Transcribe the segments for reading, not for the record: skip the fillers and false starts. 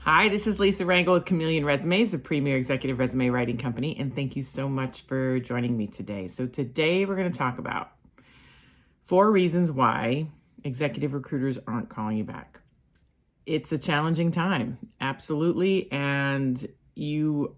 Hi, this is Lisa Rangel with Chameleon Resumes, a premier executive resume writing company, and thank you so much for joining me today. So today we're going to talk about 4 reasons why executive recruiters aren't calling you back. It's a challenging time, absolutely, and you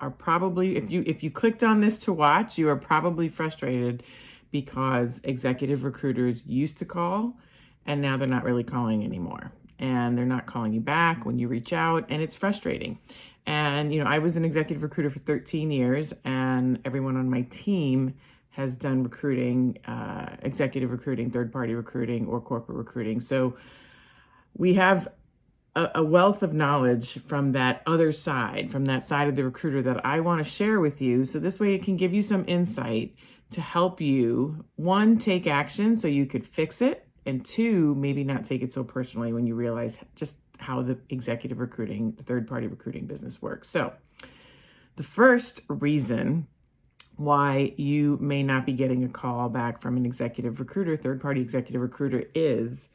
are probably, if you clicked on this to watch, you are probably frustrated because executive recruiters used to call and now they're not really calling anymore. And they're not calling you back when you reach out, and it's frustrating. And, I was an executive recruiter for 13 years, and everyone on my team has done recruiting, executive recruiting, third-party recruiting, or corporate recruiting. So we have a wealth of knowledge from that other side, from that side of the recruiter that I want to share with you. So this way it can give you some insight to help you, 1, take action so you could fix it, and 2, maybe not take it so personally when you realize just how the executive recruiting, the third-party recruiting business works. So the first reason why you may not be getting a call back from an executive recruiter, third-party executive recruiter, is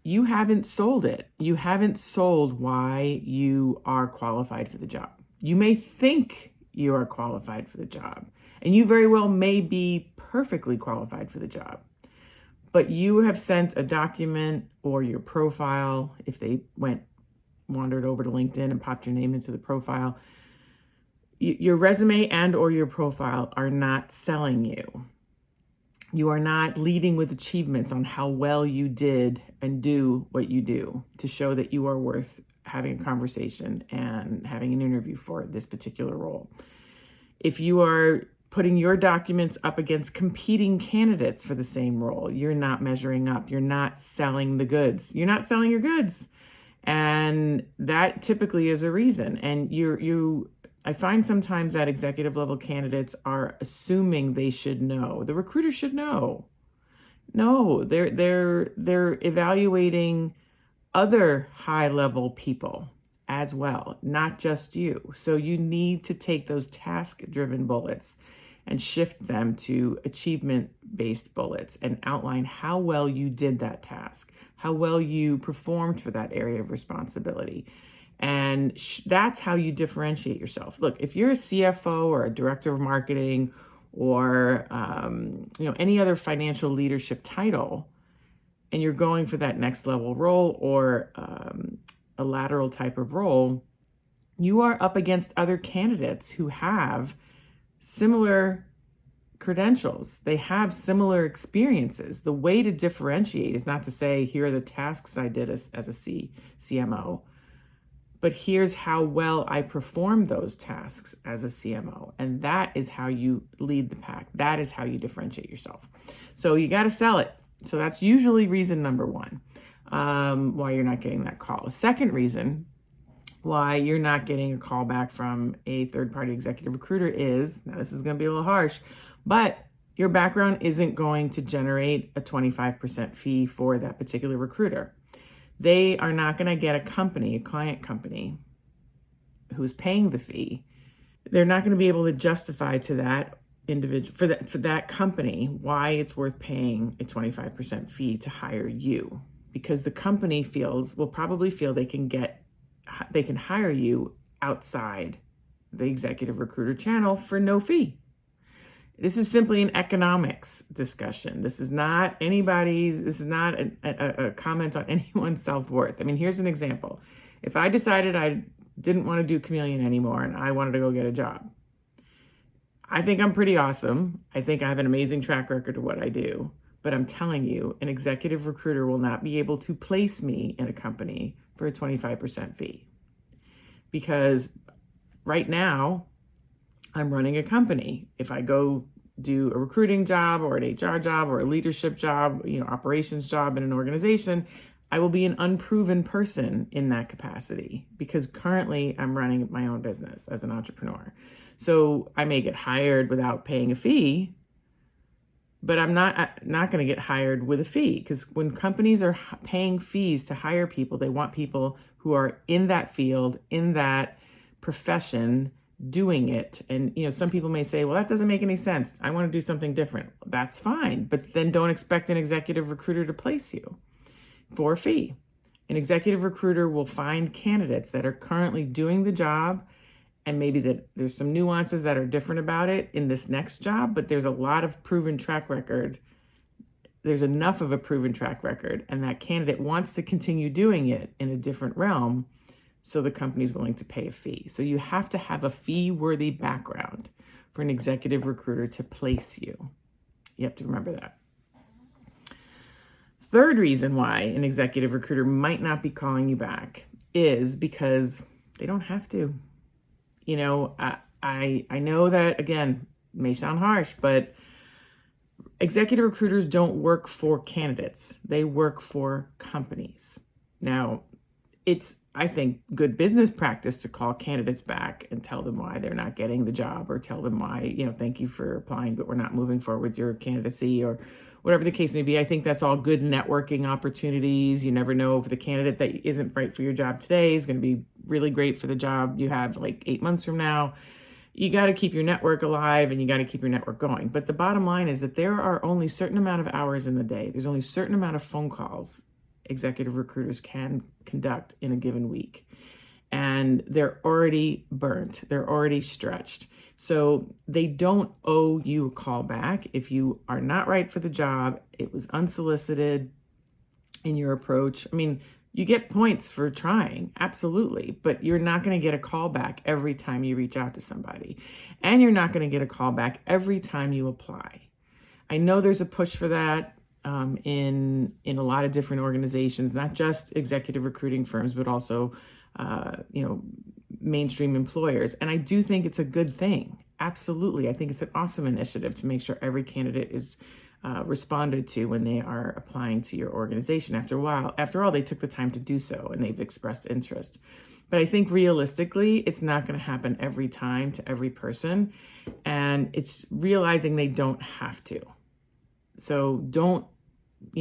you haven't sold it. You haven't sold why you are qualified for the job. You may think you are qualified for the job, and you very well may be perfectly qualified for the job. But you have sent a document or your profile, if they wandered over to LinkedIn and popped your name into the profile, your resume and or your profile are not selling you. You are not leading with achievements on how well you did and do what you do to show that you are worth having a conversation and having an interview for this particular role. If you are putting your documents up against competing candidates for the same role, you're not measuring up. You're not selling the goods. You're not selling your goods. And that typically is a reason. And I find sometimes that executive level candidates are assuming they should know. The recruiter should know. No, they're evaluating other high level people as well, not just you. So you need to take those task-driven bullets and shift them to achievement-based bullets and outline how well you did that task, how well you performed for that area of responsibility. And that's how you differentiate yourself. Look, if you're a CFO or a director of marketing or any other financial leadership title, and you're going for that next level role or a lateral type of role, you are up against other candidates who have similar credentials. They have similar experiences. The way to differentiate is not to say, here are the tasks I did as a CMO, but here's how well I performed those tasks as a CMO. And that is how you lead the pack. That is how you differentiate yourself. So you got to sell it. So that's usually reason number 1 why you're not getting that call. The second reason why you're not getting a call back from a third-party executive recruiter is, now this is going to be a little harsh, but your background isn't going to generate a 25% fee for that particular recruiter. They are not going to get a client company, who's paying the fee. They're not going to be able to justify to that individual, for that company, why it's worth paying a 25% fee to hire you, because the company will probably feel they can hire you outside the executive recruiter channel for no fee. This is simply an economics discussion. This is not a comment on anyone's self-worth. I mean, here's an example. If I decided I didn't want to do Chameleon anymore and I wanted to go get a job, I think I'm pretty awesome. I think I have an amazing track record of what I do. But I'm telling you, an executive recruiter will not be able to place me in a company for a 25% fee. Because right now, I'm running a company. If I go do a recruiting job or an HR job or a leadership job, operations job in an organization, I will be an unproven person in that capacity because currently I'm running my own business as an entrepreneur. So I may get hired without paying a fee, but I'm not going to get hired with a fee, because when companies are paying fees to hire people, they want people who are in that field, in that profession, doing it. And, some people may say, well, that doesn't make any sense. I want to do something different. That's fine. But then don't expect an executive recruiter to place you for a fee. An executive recruiter will find candidates that are currently doing the job, and maybe that there's some nuances that are different about it in this next job, but there's a lot of proven track record. There's enough of a proven track record, and that candidate wants to continue doing it in a different realm, so the company's willing to pay a fee. So you have to have a fee-worthy background for an executive recruiter to place you. You have to remember that. Third reason why an executive recruiter might not be calling you back is because they don't have to. You know, I know that, again, may sound harsh, but executive recruiters don't work for candidates. They work for companies. Now, it's, I think, good business practice to call candidates back and tell them why they're not getting the job, or tell them why, thank you for applying, but we're not moving forward with your candidacy, or whatever the case may be. I think that's all good networking opportunities. You never know if the candidate that isn't right for your job today is going to be really great for the job you have like 8 months from now. You got to keep your network alive, and you got to keep your network going. But the bottom line is that there are only a certain amount of hours in the day. There's only a certain amount of phone calls executive recruiters can conduct in a given week. And they're already burnt. They're already stretched. So they don't owe you a call back if you are not right for the job. It was unsolicited in your approach. I mean, you get points for trying, absolutely, but you're not going to get a call back every time you reach out to somebody. And you're not going to get a call back every time you apply. I know there's a push for that in a lot of different organizations, not just executive recruiting firms, but also mainstream employers. And I do think it's a good thing. Absolutely. I think it's an awesome initiative to make sure every candidate is responded to when they are applying to your organization. After all, they took the time to do so, and they've expressed interest. But I think realistically, it's not going to happen every time to every person. And it's realizing they don't have to. So don't,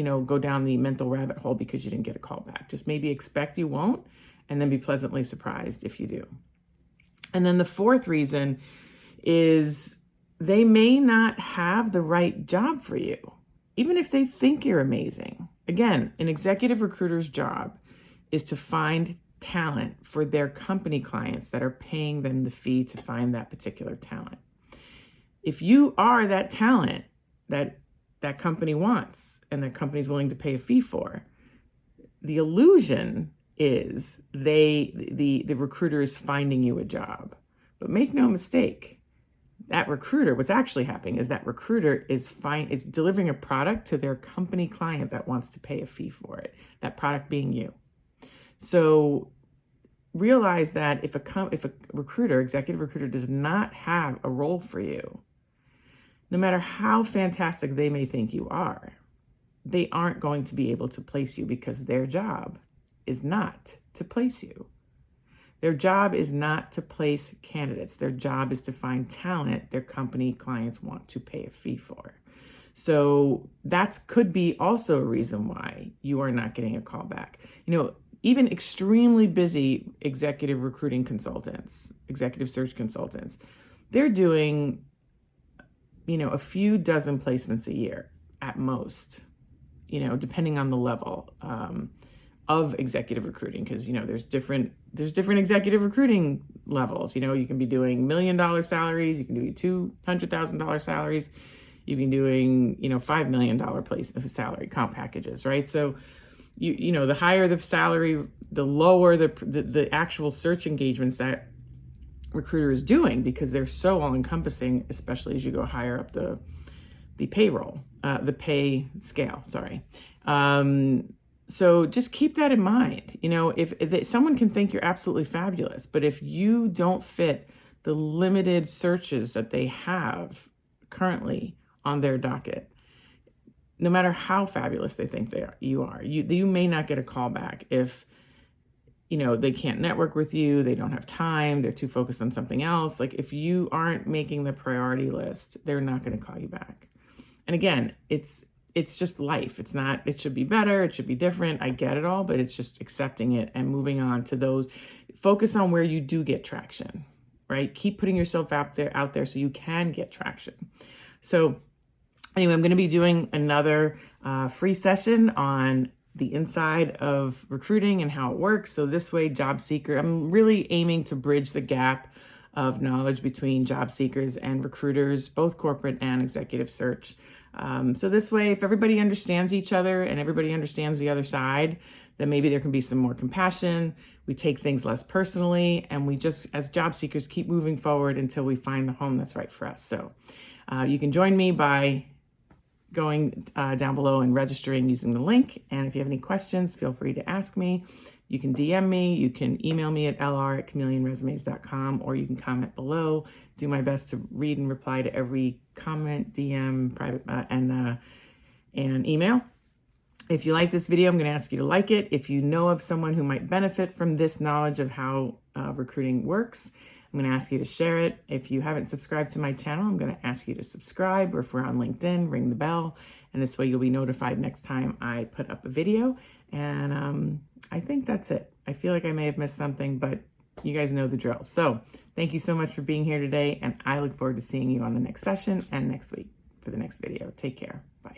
go down the mental rabbit hole because you didn't get a call back. Just maybe expect you won't, and then be pleasantly surprised if you do. And then the fourth reason is they may not have the right job for you, even if they think you're amazing. Again, an executive recruiter's job is to find talent for their company clients that are paying them the fee to find that particular talent. If you are that talent that company wants and that company's willing to pay a fee for, the illusion is the recruiter is finding you a job. But make no mistake, that recruiter, what's actually happening is that recruiter is delivering a product to their company client that wants to pay a fee for it, that product being you. So realize that if a recruiter, executive recruiter, does not have a role for you, no matter how fantastic they may think you are, they aren't going to be able to place you because their job is not to place you. Their job is not to place candidates. Their job is to find talent their company clients want to pay a fee for. So that could be also a reason why you are not getting a call back. Even extremely busy executive recruiting consultants, executive search consultants, they're doing, a few dozen placements a year at most, depending on the level of executive recruiting, because there's different executive recruiting levels. You can be doing $1 million salaries, you can do $200,000 salaries, you can doing $5 million place salary comp packages, right? So the higher the salary, the lower the actual search engagements that recruiter is doing, because they're so all encompassing, especially as you go higher up the payroll, the pay scale. Sorry. So just keep that in mind. If someone can think you're absolutely fabulous, but if you don't fit the limited searches that they have currently on their docket, no matter how fabulous they think you are, you may not get a call back if, they can't network with you, they don't have time, they're too focused on something else. Like, if you aren't making the priority list, they're not going to call you back. And again, it's just life. It should be better. It should be different. I get it all, but it's just accepting it and moving on to those. Focus on where you do get traction, right? Keep putting yourself out there so you can get traction. So anyway, I'm going to be doing another free session on the inside of recruiting and how it works. So this way, job seeker, I'm really aiming to bridge the gap of knowledge between job seekers and recruiters, both corporate and executive search. So this way, if everybody understands each other and everybody understands the other side, then maybe there can be some more compassion. We take things less personally, and we just, as job seekers, keep moving forward until we find the home that's right for us. So you can join me by going down below and registering using the link. And if you have any questions, feel free to ask me. You can DM me, you can email me at lr@chameleonresumes.com, or you can comment below. Do my best to read and reply to every comment, DM, private, and email. If you like this video, I'm going to ask you to like it. If you know of someone who might benefit from this knowledge of how recruiting works, I'm going to ask you to share it. If you haven't subscribed to my channel, I'm going to ask you to subscribe, or if we're on LinkedIn, ring the bell. And this way you'll be notified next time I put up a video. And I think that's it. I feel like I may have missed something, but you guys know the drill. So thank you so much for being here today. And I look forward to seeing you on the next session and next week for the next video. Take care. Bye.